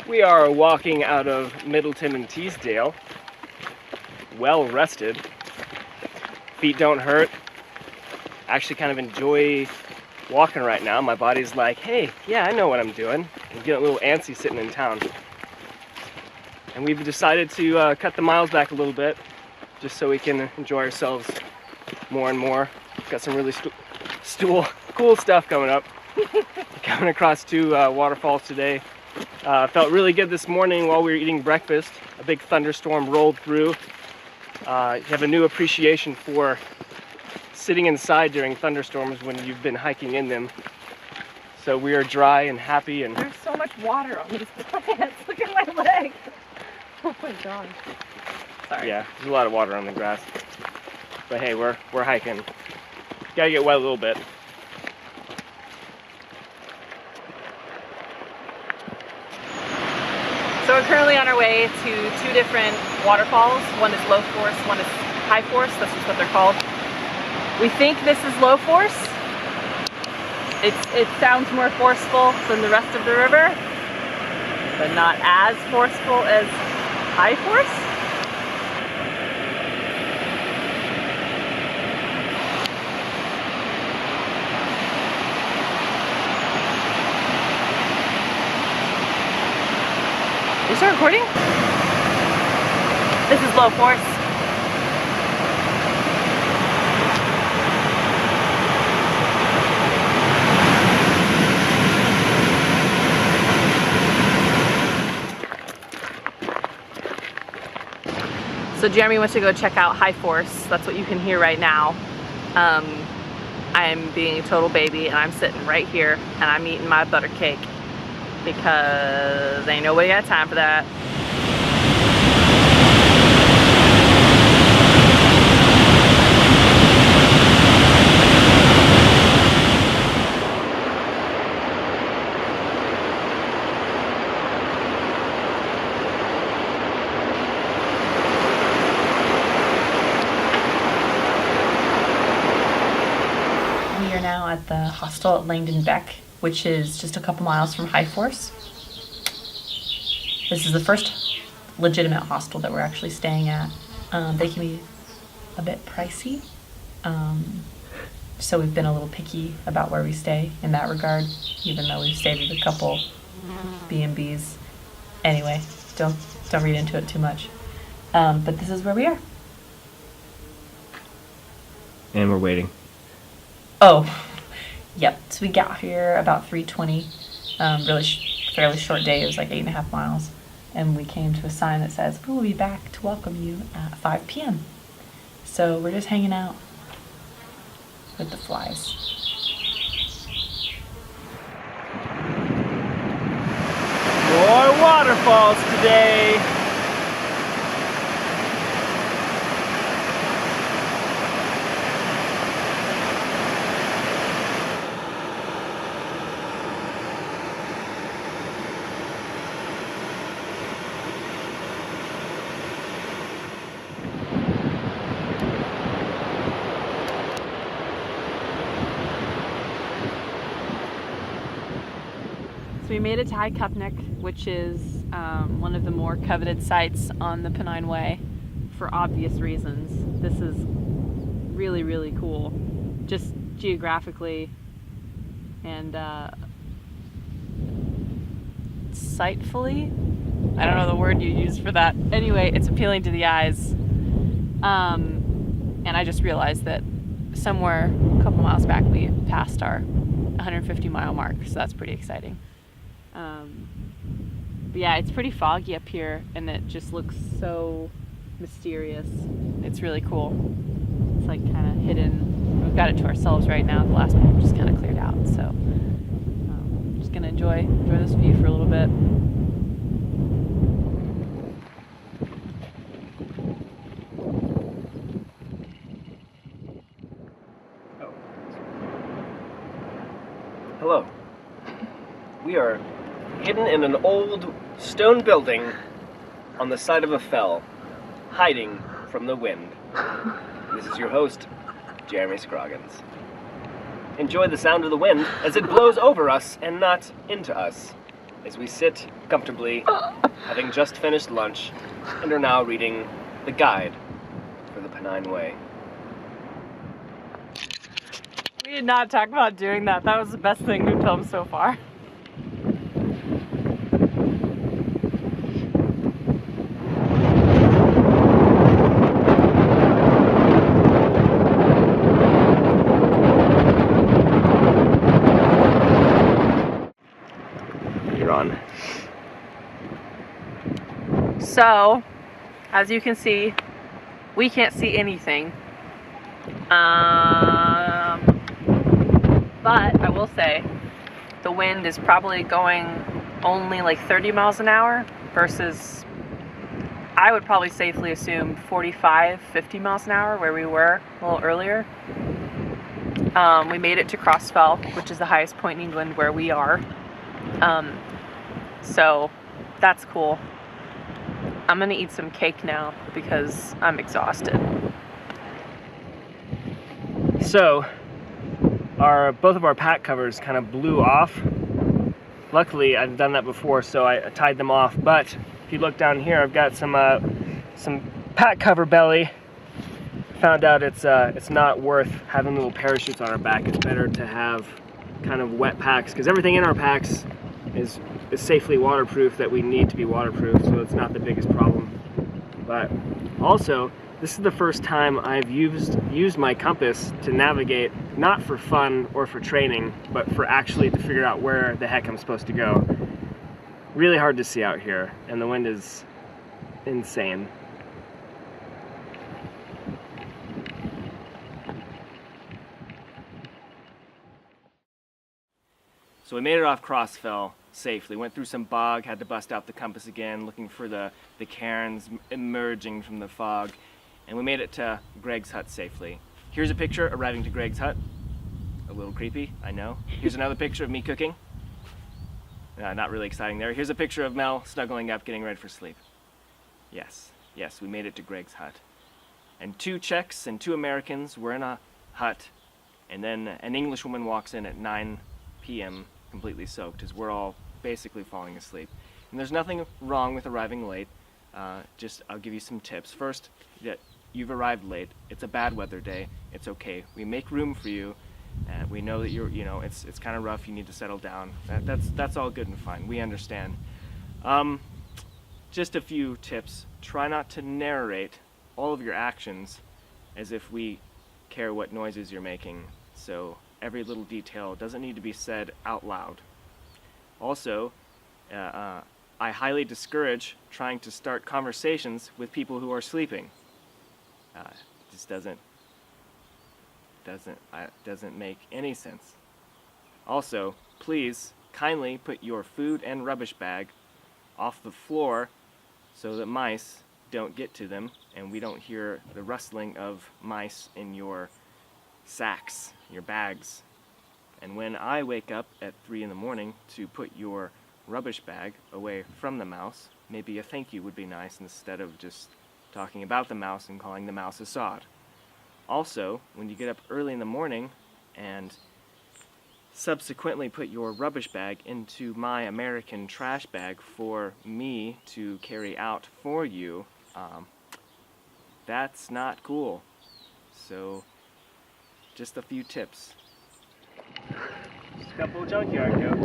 We are walking out of Middleton-in-Teesdale, well rested. Feet don't hurt. Actually kind of enjoy walking right now. My body's like, hey, yeah, I know what I'm doing. I'm getting a little antsy sitting in town. And we've decided to cut the miles back a little bit, just so we can enjoy ourselves more and more. Got some really cool stuff coming up. Coming across two waterfalls today. Felt really good this morning while we were eating breakfast. A big thunderstorm rolled through. You have a new appreciation for sitting inside during thunderstorms when you've been hiking in them. So we are dry and happy. And there's so much water on these plants. Look at my leg. Oh my god. Sorry. Yeah, there's a lot of water on the grass. But hey, we're hiking. Gotta get wet a little bit. So we're currently on our way to two different waterfalls. One is low force, one is high force. That's just what they're called. We think this is low force. It sounds more forceful than the rest of the river, but not as forceful as high force. You start recording? This is low force. So Jeremy wants to go check out high force. That's what you can hear right now. I'm being a total baby and I'm sitting right here and I'm eating my butter cake because ain't nobody got time for that. We are now at the hostel at Langdon Beck, which is just a couple miles from High Force. This is the first legitimate hostel that we're actually staying at. They can be a bit pricey, so we've been a little picky about where we stay in that regard, even though we've stayed at a couple B&Bs. Anyway, don't read into it too much. But this is where we are. And we're waiting. Oh, yep. So we got here about 3:20. Fairly short day. It was like 8.5 miles. And we came to a sign that says, we will be back to welcome you at 5 p.m. So we're just hanging out with the flies. More waterfalls today. We made it to High Cupnick, which is one of the more coveted sites on the Pennine Way for obvious reasons. This is really, really cool, just geographically and sightfully. I don't know the word you use for that. Anyway, it's appealing to the eyes. And I just realized that somewhere a couple miles back we passed our 150-mile mark, so that's pretty exciting. But yeah, it's pretty foggy up here and it just looks so mysterious. It's really cool. It's like kind of hidden. We've got it to ourselves right now. The last one just kind of cleared out, so I'm just gonna enjoy this view for a little bit. Hello. We are hidden in an old stone building on the side of a fell, hiding from the wind. This is your host, Jeremy Scroggins. Enjoy the sound of the wind as it blows over us and not into us. as we sit comfortably, having just finished lunch, and are now reading the guide for the Pennine Way. We did not talk about doing that. That was the best thing we've filmed so far. You're on. So, as you can see, we can't see anything. But I will say, the wind is probably going only like 30 miles an hour versus, I would probably safely assume 45, 50 miles an hour where we were a little earlier. We made it to Crossfell, which is the highest point in England where we are. So that's cool. I'm gonna eat some cake now because I'm exhausted. So, both of our pack covers kind of blew off. Luckily, I've done that before, so I tied them off. But if you look down here, I've got some pack cover belly. Found out it's not worth having little parachutes on our back. It's better to have kind of wet packs, because everything in our packs is safely waterproof that we need to be waterproof, so it's not the biggest problem. But also, this is the first time I've used my compass to navigate, not for fun or for training, but for actually to figure out where the heck I'm supposed to go. Really hard to see out here, and the wind is insane. So we made it off Crossfell safely. Went through some bog, had to bust out the compass again, looking for the cairns emerging from the fog. And we made it to Greg's hut safely. Here's a picture arriving to Greg's hut. A little creepy, I know. Here's another picture of me cooking. Not really exciting there. Here's a picture of Mel snuggling up, getting ready for sleep. Yes, we made it to Greg's hut. And 2 Czechs and 2 Americans were in a hut, and then an Englishwoman walks in at 9 p.m. completely soaked, as we're all basically falling asleep. And there's nothing wrong with arriving late. I'll give you some tips. First, that you've arrived late. It's a bad weather day. It's okay. We make room for you. We know that it's kind of rough. You need to settle down. That's all good and fine. We understand. Just a few tips. Try not to narrate all of your actions as if we care what noises you're making. So every little detail doesn't need to be said out loud. Also, I highly discourage trying to start conversations with people who are sleeping. This doesn't make any sense. Also, please kindly put your food and rubbish bag off the floor so that mice don't get to them and we don't hear the rustling of mice in your sacks, your bags. And when I wake up at 3 in the morning to put your rubbish bag away from the mouse, maybe a thank you would be nice instead of just talking about the mouse and calling the mouse a sod. Also, when you get up early in the morning and subsequently put your rubbish bag into my American trash bag for me to carry out for you, that's not cool. So, just a few tips. Just a couple of junkyard jokes.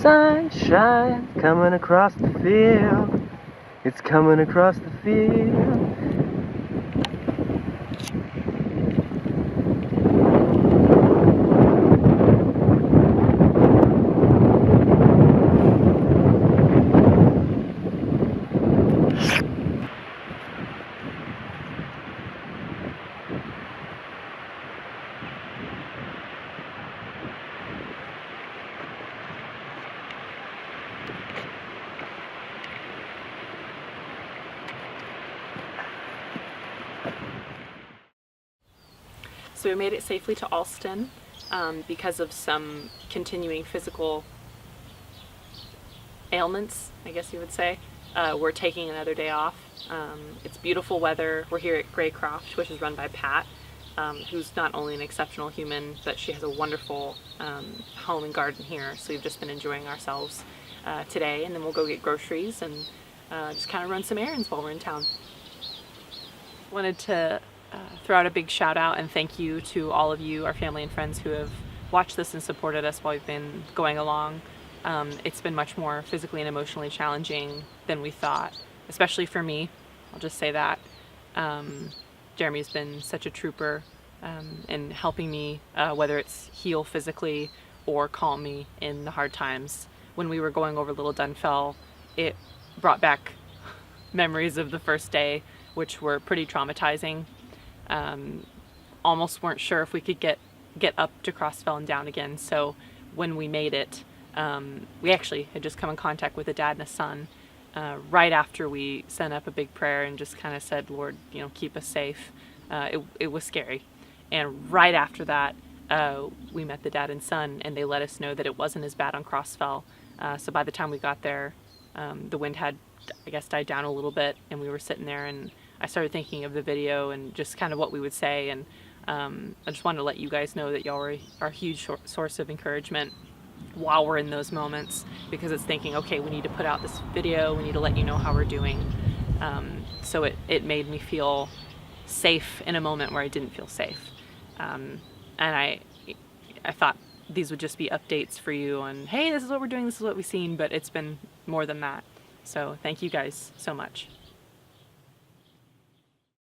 Sunshine coming across the field. It's coming across the field. So we made it safely to Alston because of some continuing physical ailments, I guess you would say. We're taking another day off. It's beautiful weather. We're here at Greycroft, which is run by Pat, who's not only an exceptional human, but she has a wonderful home and garden here. So we've just been enjoying ourselves today, and then we'll go get groceries and just kind of run some errands while we're in town. Wanted to throw out a big shout out and thank you to all of you, our family and friends, who have watched this and supported us while we've been going along. It's been much more physically and emotionally challenging than we thought, especially for me. I'll just say that. Jeremy's been such a trooper in helping me, whether it's heal physically or calm me in the hard times. When we were going over Little Dunfell, it brought back memories of the first day, which were pretty traumatizing. Almost weren't sure if we could get up to Crossfell and down again. So when we made it, we actually had just come in contact with a dad and a son right after we sent up a big prayer and just kind of said, Lord, keep us safe. It was scary. And right after that, we met the dad and son, and they let us know that it wasn't as bad on Crossfell. So by the time we got there, the wind had, I guess, died down a little bit, and we were sitting there, and I started thinking of the video and just kind of what we would say. And I just wanted to let you guys know that y'all are a huge source of encouragement while we're in those moments, because it's thinking, okay, we need to put out this video, we need to let you know how we're doing. So it made me feel safe in a moment where I didn't feel safe. And I thought these would just be updates for you on, hey, this is what we're doing, this is what we've seen, but it's been more than that. So thank you guys so much.